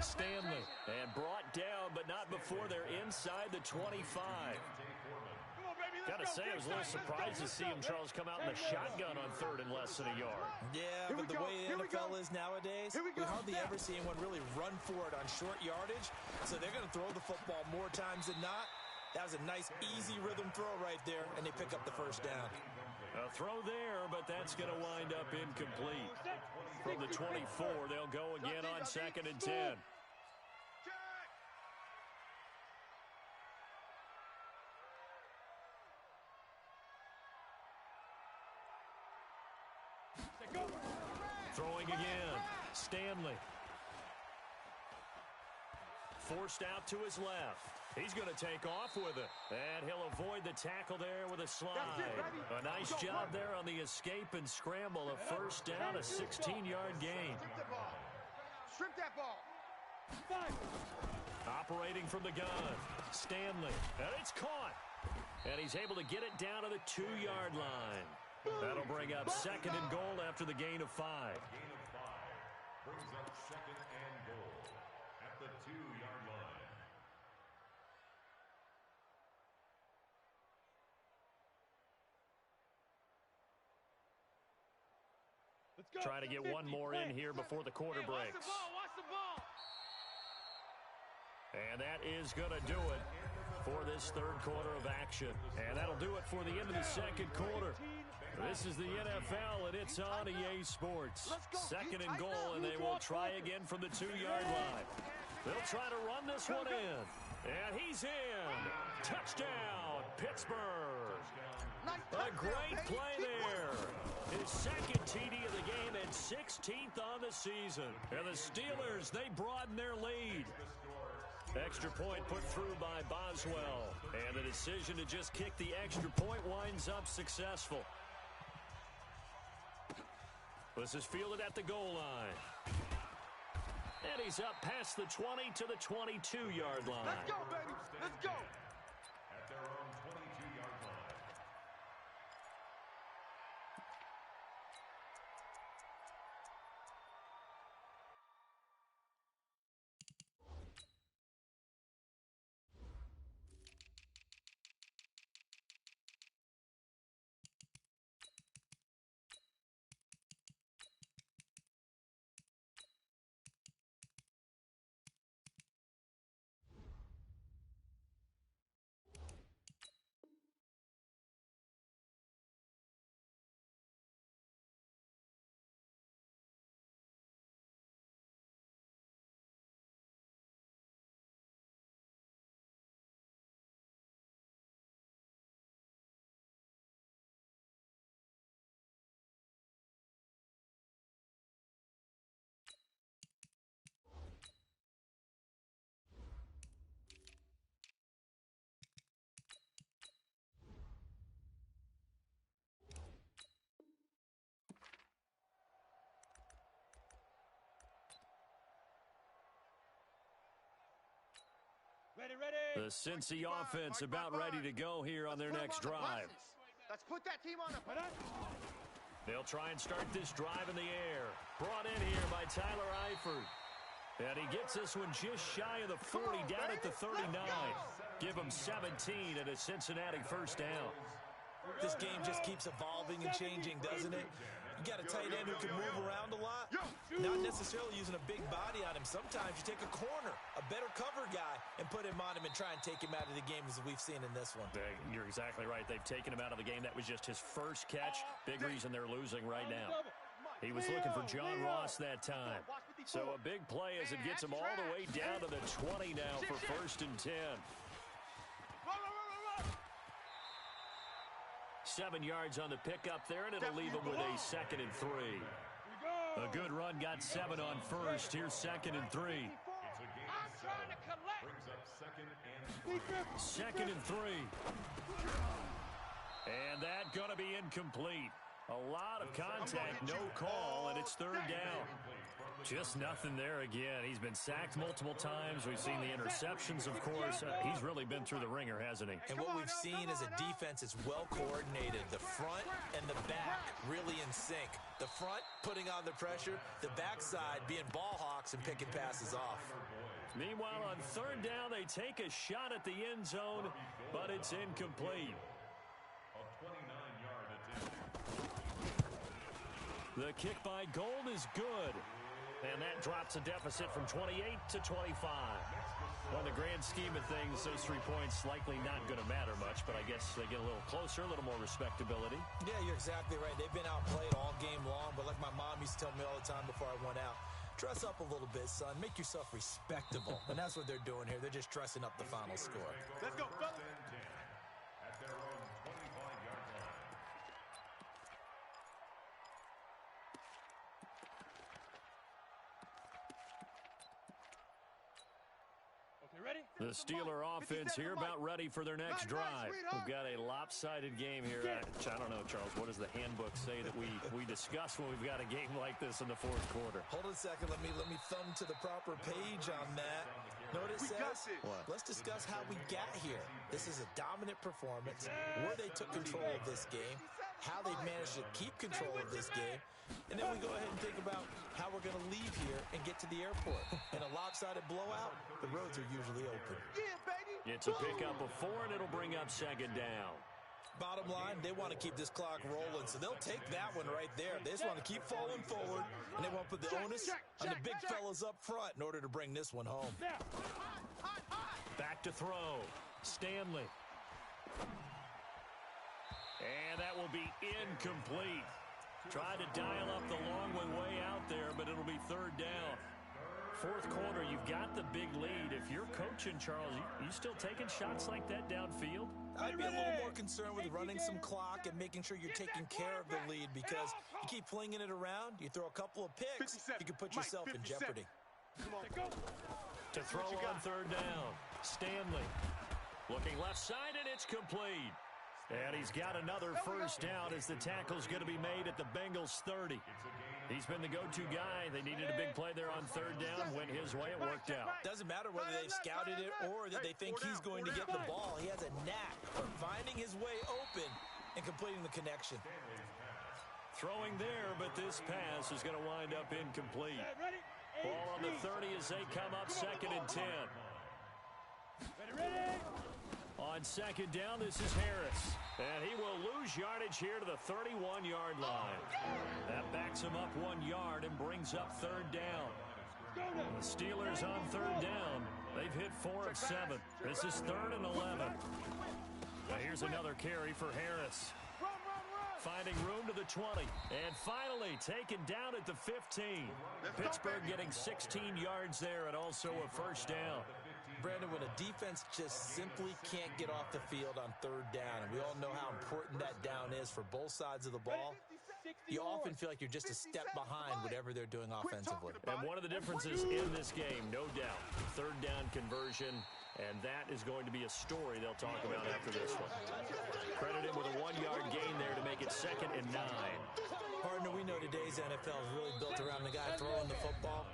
Stanley. And brought down, but not before they're inside the 25. Gotta say, I was a little surprised to see him, Charles, come out in the shotgun on third and less than a yard. Yeah, but the way the NFL is nowadays, we hardly ever see anyone really run for it on short yardage. So they're going to throw the football more times than not. That was a nice, easy rhythm throw right there, and they pick up the first down. A throw there, but that's going to wind up incomplete. From the 24, they'll go again on second and 10. Throwing again. Stanley. Forced out to his left. He's going to take off with it. And he'll avoid the tackle there with a slide. A Nice job there on the escape and scramble. A first down, a 16-yard gain. Strip that ball. Operating from the gun, Stanley, and it's caught. And he's able to get it down to the 2-yard line. That'll bring up second and goal after the gain of 5. Gain of 5 brings up second and goal at the 2-yard line. Let's go. Try to get one more in here before the quarter breaks. Watch the ball. And that is going to do it for this third quarter of action. And that'll do it for the end of the second quarter. This is the NFL, and it's on EA Sports. Second and goal, and they will try again from the 2-yard line. They'll try to run this one in. And he's in. Touchdown, Pittsburgh. A great play there. His second TD of the game and 16th on the season. And the Steelers, they broaden their lead. Extra point put through by Boswell. And the decision to just kick the extra point winds up successful. This is fielded at the goal line. And he's up past the 20 to the 22-yard line. Let's go, baby. Let's go. At their own 22-yard line. Ready. The Cincy offense about ready to go here on their next drive. Let's put that team on the They'll try and start this drive in the air. Brought in here by Tyler Eifert. And he gets this one just shy of the 40, down at the 39. Give him 17 and a Cincinnati first down. This game just keeps evolving and changing, doesn't it? You got a tight end who can move around a lot. Not necessarily using a big body on him. Sometimes you take a corner, a better cover guy, and put him on him and try and take him out of the game as we've seen in this one. You're exactly right. They've taken him out of the game. That was just his first catch. Big reason they're losing right now. He was looking for John Ross that time. So a big play as it gets him all the way down to the 20 now for first and 10. 7 yards on the pickup there, and it'll leave him with a second and 3. A good run got 7 on first. Here's second and 3. It's a gain of 7. Brings up second and 3. Second and 3. And that going to be incomplete. A lot of contact, no call, and it's third down. Just nothing there again. He's been sacked multiple times. We've seen the interceptions, of course. He's really been through the ringer, hasn't he? And what we've seen is a defense that's well coordinated. The front and the back really in sync. The front putting on the pressure, the backside being ball hawks and picking passes off. Meanwhile, on third down, they take a shot at the end zone, but it's incomplete. A 29-yard attempt. The kick by Gold is good. And that drops a deficit from 28 to 25. On the grand scheme of things, those 3 points likely not going to matter much, but I guess they get a little closer, a little more respectability. Yeah, you're exactly right. They've been outplayed all game long, but like my mom used to tell me all the time before I went out, dress up a little bit, son. Make yourself respectable. And that's what they're doing here. They're just dressing up the final score. Let's go, fellas. At their own 25-yard line. Okay, ready? The Steeler offense here about ready for their next drive. We've got a lopsided game here. I don't know, Charles. What does the handbook say that we discuss when we've got a game like this in the fourth quarter? Hold on a second. Let me thumb to the proper page on that. Know what it says? What? Let's discuss how we got here. This is a dominant performance, where they took control of this game, how they've managed to keep control of this game, and then we go ahead and think about how we're going to leave here and get to the airport. In a lopsided blowout, the roads are usually open. It's a pickup of 4, and it'll bring up second down. Bottom line, they want to keep this clock rolling, so they'll take that one right there. They just want to keep falling forward, and they won't put the onus on the big fellas up front in order to bring this one home. Back to throw. Stanley. And that will be incomplete. Tried to dial up the long way out there, but it'll be third down. Fourth quarter, you've got the big lead. If you're coaching, Charles, you still taking shots like that downfield? I'd be a little more concerned with running some clock and making sure you're taking care of the lead, because you keep flinging it around, you throw a couple of picks, you can put yourself in jeopardy. To throw on third down, Stanley. Looking left side, and it's complete. And he's got another first down as the tackle's going to be made at the Bengals 30. He's been the go-to guy. They needed a big play there on third down. Went his way. It worked out. Doesn't matter whether they've scouted it or that they think he's going to get the ball. He has a knack for finding his way open and completing the connection. Throwing there, but this pass is going to wind up incomplete. Ball on the 30 as they come up second and 10. On second down, this is Harris. And he will lose yardage here to the 31-yard line. That backs him up 1 yard and brings up third down. The Steelers on third down. They've hit 4 of 7. This is third and 11. Now here's another carry for Harris. Finding room to the 20. And finally taken down at the 15. Pittsburgh getting 16 yards there and also a first down. Brandon, when a defense just simply can't get off the field on third down, and we all know how important that down is for both sides of the ball, you often feel like you're just a step behind whatever they're doing offensively. And one of the differences in this game, no doubt, third down conversion, and that is going to be a story they'll talk about after this one. Credited with a 1-yard gain there to make it second and 9. Partner, we know today's NFL is really built around the guy throwing the football.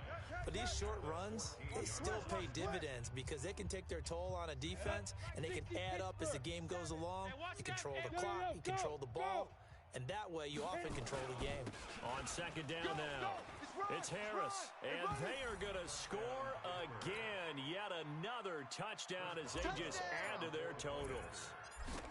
But these short runs, they still pay dividends because they can take their toll on a defense, and they can add up as the game goes along. You control the clock, you control the ball, and that way you often control the game. On second down now, it's Harris, and they are going to score again. Yet another touchdown as they just add to their totals.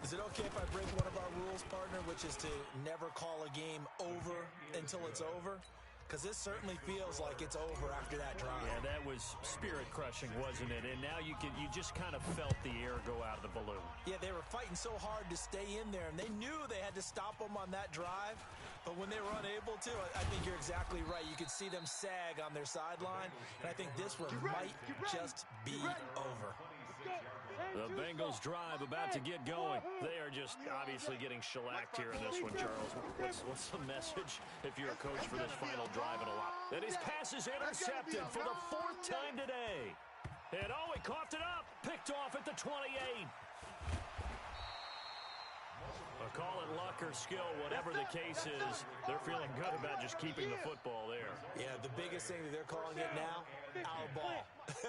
Is it okay if I break one of our rules, partner, which is to never call a game over until it's over? Because this certainly feels like it's over after that drive. Yeah, that was spirit-crushing, wasn't it? And now you just kind of felt the air go out of the balloon. Yeah, they were fighting so hard to stay in there, and they knew they had to stop them on that drive. But when they were unable to, I think you're exactly right. You could see them sag on their sideline, and I think this one might just be over. The Bengals drive about to get going. They are just obviously getting shellacked here in this one, Charles. What's the message if you're a coach for this final drive in a lot? That his pass is intercepted for the 4th time today. And he coughed it up. Picked off at the 28. Call it luck or skill, whatever the case is, they're feeling good about just keeping the football there. Yeah, the biggest thing that they're calling it now, our ball.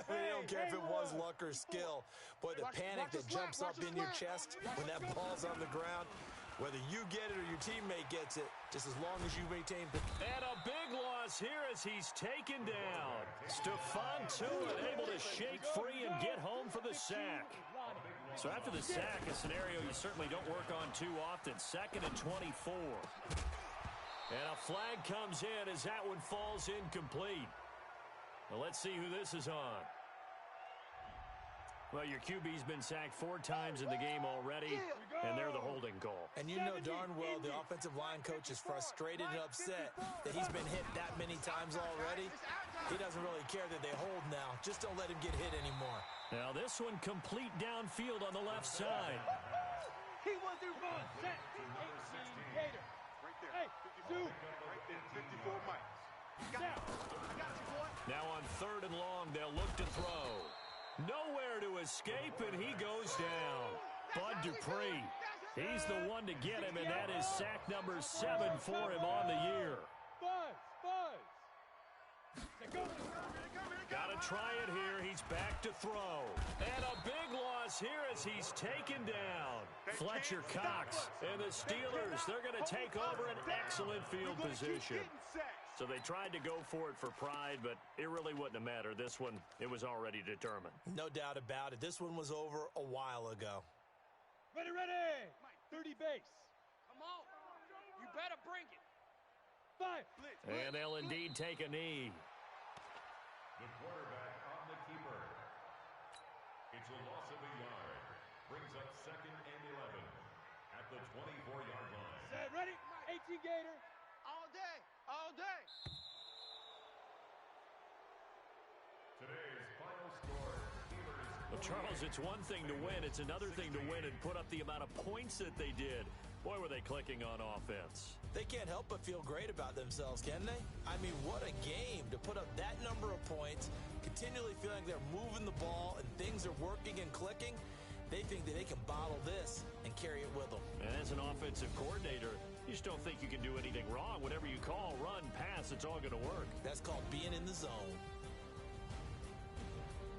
They don't care if it was luck or skill. Boy, the panic that jumps up in your chest when that ball's on the ground, whether you get it or your teammate gets it, just as long as you maintain. And a big loss here as he's taken down. Stephon Tuitt able to shake free and get home for the sack. So after the sack, a scenario you certainly don't work on too often. 2nd and 24. And a flag comes in as that one falls incomplete. Well, let's see who this is on. Well, your QB's been sacked 4 times in the game already, and they're the holding call. And you know darn well the offensive line coach is frustrated and upset that he's been hit that many times already. He doesn't really care that they hold now. Just don't let him get hit anymore. Now this one complete downfield on the left side. He was the run. Set. 18 Gator. Right there. Hey, 52. Right there. 54 Mike. I got you, boy. Now on 3rd and long, they'll look to throw. Nowhere to escape, and he goes down. Bud Dupree, he's the one to get him, and that is sack number 7 for him on the year. Got to try it here. He's back to throw. And a big loss here as he's taken down. Fletcher Cox and the Steelers, they're going to take over an excellent field position. So they tried to go for it for pride, but it really wouldn't have mattered. This one, it was already determined. No doubt about it. This one was over a while ago. Ready. 30 base. Come on. You better bring it. 5. And they'll indeed take a knee. The quarterback on the keeper. It's a loss of a yard. Brings up 2nd and 11 at the 24-yard line. Set, ready. 18 Gator. All day. All day. Today's final score, Steelers. Well, Charles, it's one thing to win. It's another thing to win and put up the amount of points that they did. Boy, were they clicking on offense. They can't help but feel great about themselves, can they? I mean, what a game to put up that number of points, continually feeling they're moving the ball and things are working and clicking. They think that they can bottle this and carry it with them. And as an offensive coordinator, you just don't think you can do anything wrong. Whatever you call, run, pass, it's all going to work. That's called being in the zone.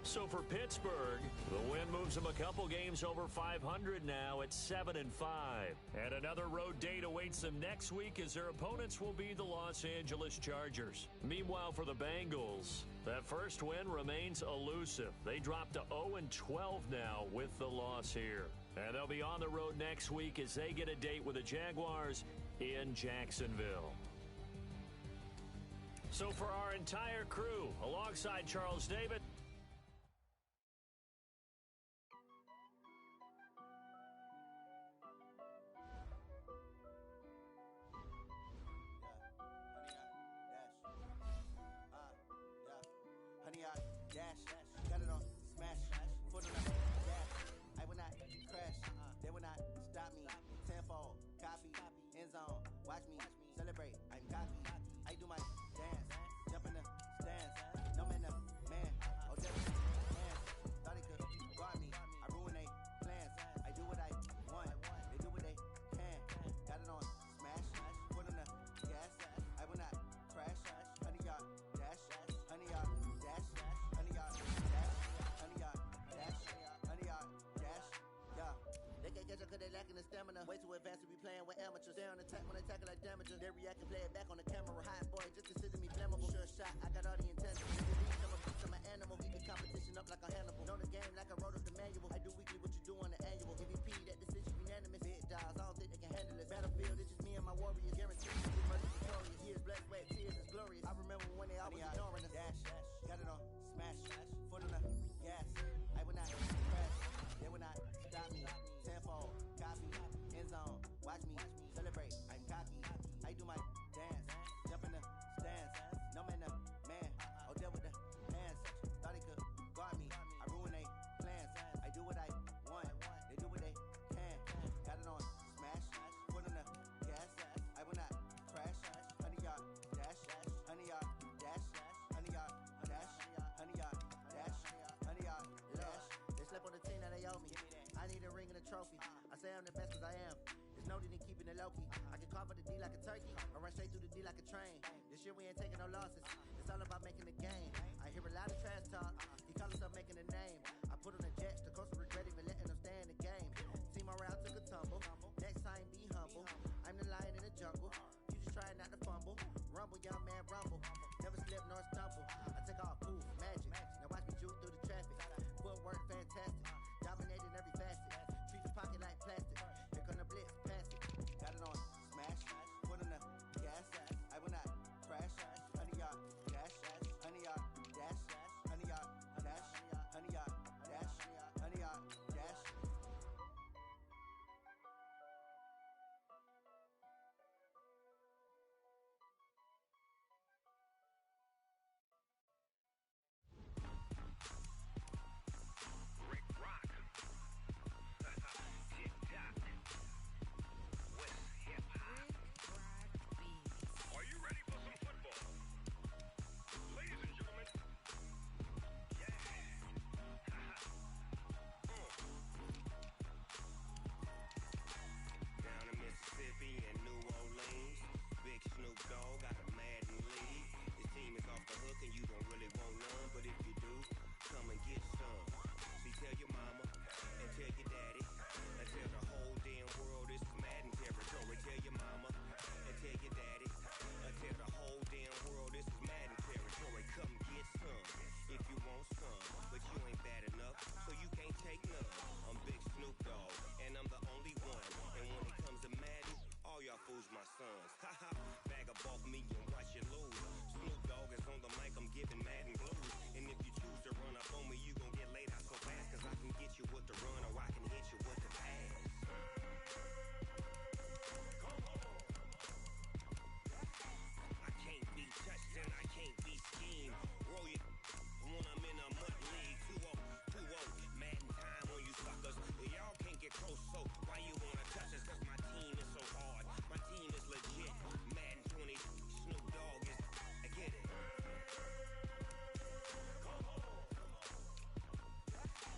So for Pittsburgh, the win moves them a couple games over 500 now at 7-5. And another road date awaits them next week as their opponents will be the Los Angeles Chargers. Meanwhile, for the Bengals, that first win remains elusive. They dropped to 0-12 now with the loss here. And they'll be on the road next week as they get a date with the Jaguars in Jacksonville. So for our entire crew, alongside Charles David, way too advanced to be playing with amateurs. Stay on attack when they tackle like damages. They react and play it back on the camera. Hot boy, just consider me flammable. Sure shot, I got all the intentions. I'm a beast, I'm an animal. Keep the competition up like a Hannibal. Know the game like I wrote up the manual. I do weekly what you do on the annual. MVP, that decision unanimous. Big dogs, I don't think they can handle this. Battlefield, it's just me and my warriors. Guaranteed to be murder victorious. Years, blood, sweat, tears, it's glorious. I remember when they always ignoring us. Dash, got it on, smash, foot on the gas. I will not crash. They will not stop me. Tenfold, copy. End zone, watch me celebrate. I'm cocky. I do my dance, jump in the stands. No man, the man. Oh, deal with the hands. Thought he could guard me. I ruin they plans. I do what I want. They do what they can. Got it on smash. Put on the gas. I will not crash. 100-yard dash. 100-yard dash. 100-yard dash. 100-yard dash. 100-yard dash. They slept on the team that they owe me. I need a ring and a trophy. I say I'm the best 'cause I am. It's noted in keeping it low-key. I can carve up the D like a turkey. I run straight through the D like a train. This year we ain't taking no losses. It's all about making the game. I hear a lot of trash talk. He call himself making a name. I put on the jets. The coach will regret even letting them stay in the game. Team morale took a tumble. Next time be humble. I'm the lion in the jungle. You just try not to fumble. Rumble, young man, rumble. Never slip nor stumble. I take off, poof, magic. Now watch me juke through the traffic. Footwork fantastic. Dominating every facet. Treat your pocket like plastic. Here come the blitz, pass it. Got it on smash. Put on the gas. I will not crash. 100-yard dash. 100-yard dash. 100-yard dash. 100-yard dash. 100-yard dash. giving mad and blues. And if you choose to run up on me, you gon' get laid out so fast. Cause I can get you with the run or I can hit you with the pass. I can't be touched and I can't be schemed. Roll you when I'm in a mud league. 2-0, 2-0, mad in time on you suckers. Y'all can't get close, so why you wanna touch us? Cause my team is so hard. My team is legit. Madden 20, Snoop Dogg is, I get it.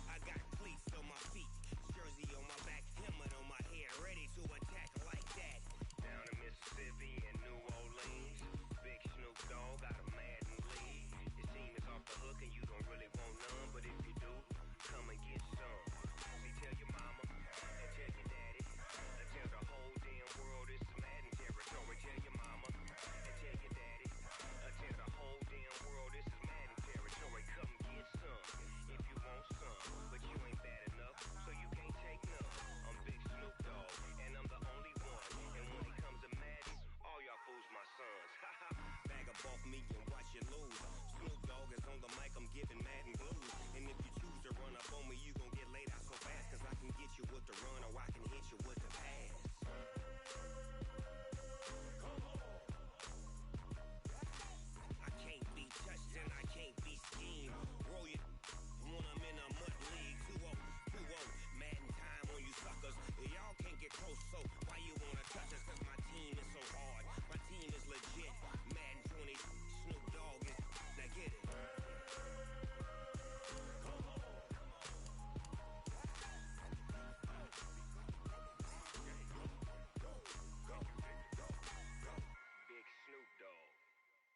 I got cleats on my feet, jersey on my back, helmet on my head, ready to attack like that. Down in Mississippi and New Orleans, Big Snoop Dogg got a Madden league. Your team is off the hook and you don't really want none, but if you do, come and get some. See, tell your mama and tell your daddy, and tell the whole damn world it's Madden territory. Tell your mama and tell your daddy, and tell the whole damn world this is Madden territory. Come get some if you want some, but you ain't bad enough, so you can't take none. I'm Big Snoop Dogg, and I'm the only one. And when it comes to Madden, all y'all fools my sons. Bag up off me and watch you lose. Snoop Dogg is on the mic, I'm giving Madden blues. And if you choose to run up on me, you gon' get laid out so fast. Cause I can get you with the run or I can hit you with the pass. I can't be touched and I can't be schemed. Roll you when I'm in a mud league. 2-0, 2-0, mad in time on you suckers. Y'all can't get close, so why you wanna touch us? Cause my team is so hard. My team is legit. Madden 20, Snoop Dogg is, now get it. Big Snoop Dogg,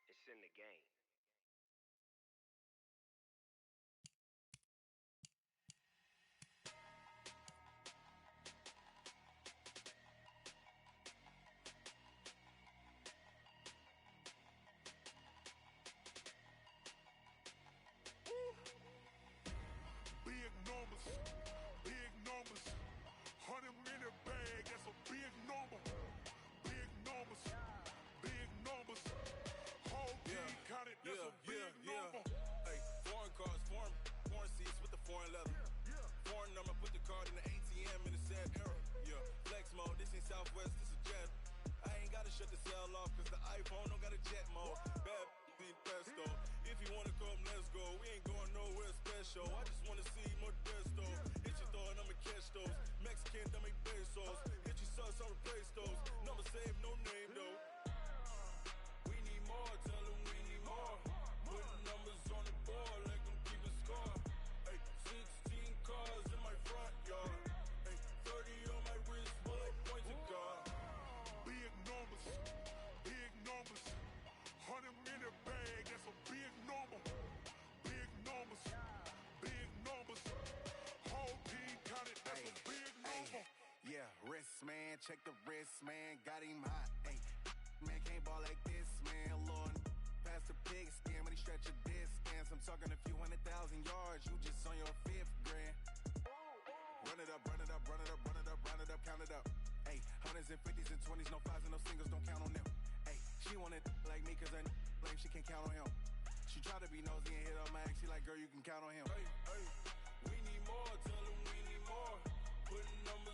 it's in the game. Big numbers, 100-minute bag, that's a big number. Big numbers, whole team counted, that's a big number. Hey, foreign cars, foreign seats with the foreign leather. Foreign number, put the card in the ATM in a sad era. Yeah, flex mode, this ain't Southwest, this is jet. I ain't gotta shut the cell off, cause the iPhone don't got a jet mode. Bad being pesto. If you wanna come, let's go. We ain't going nowhere special. I just wanna see Modesto. Hit your thought, I'ma catch those. Mexican, I make pesos. Hit your sus, I'll replace those. Number save, no name though. We need more, tell them we need more. Putting numbers on the board like I'm keeping score. Hey, 16 cars in my front yard. Hey, 30 on my wrist, bullet points of God. Big numbers, 100-minute bag, that's a big number. Big numbers, whole team counted, that's a big number. Yeah, wrist man, check the wrist man, got him hot. Ay, man can't ball like this, man. Lord, past the pig skin when he stretch a distance. I'm talking a few 100,000 yards, you just on your 5th grand. Run it up, count it up. Ay, hundreds and 50s and 20s, no 5s and no singles, don't count on them. Ay, she want it like me, cause her lame, she can't count on him. She try to be nosy and hit on my ex, she like, girl, you can count on him. Hey, we need more, tell them we need more. Putting numbers